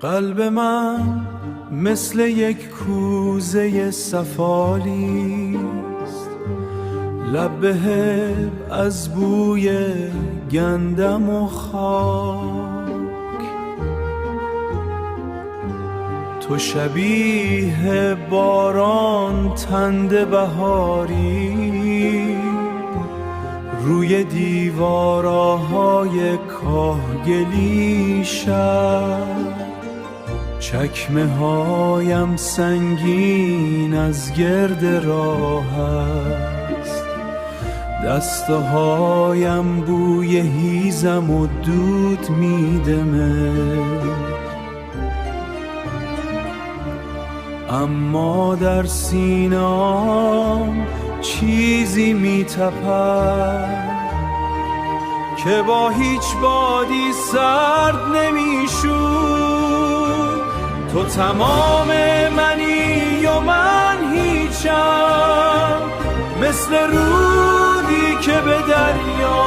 قلب من مثل یک کوزه سفالیست، لب به لب از بوی گندم و خاک. تو شبیه باران تنده بهاری، روی دیوارهای کاهگلی شب. چکمه هایم سنگین از گرد راه است، دسته هایم بوی هیزم و دود میدمه. اما در سینه‌ام چیزی میتپد که با هیچ بادی سرد نمیشود. تو تمام منی و من هیچم، مثل رودی که به دریا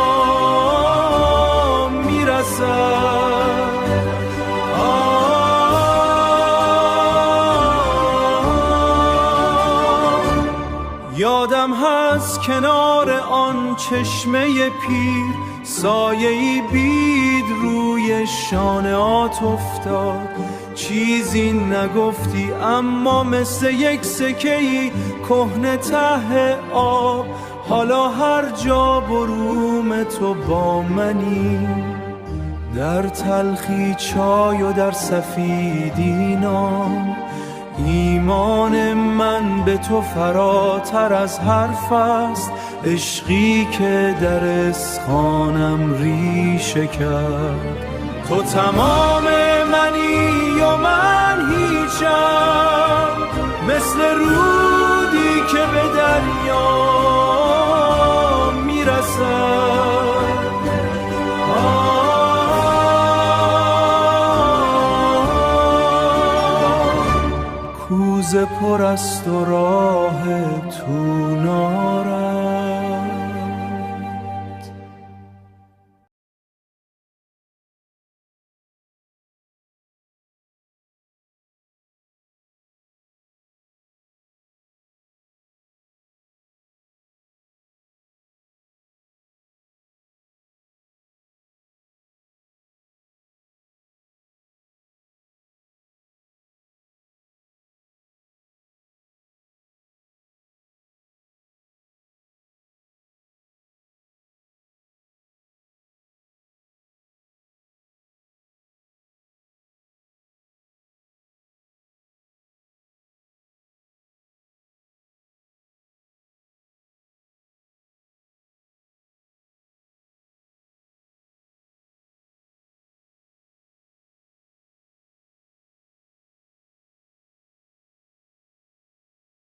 میرسد. یادم هست کنار آن چشمه پیر، سایه‌ای بید روی شانه‌ات افتاد. چیزی نگفتی اما مثل یک سکه‌ای کهنه ته آب، حالا هر جا بروم تو با منی. در تلخی چای و در سفیدی نان، ایمان من به تو فراتر از حرف است. عشقی که در اسخانم ریشه کرد. تو تمام منی و من هیچم، مثل رودی که به دریا میرسد. کوزه پر است و راه تو نارم.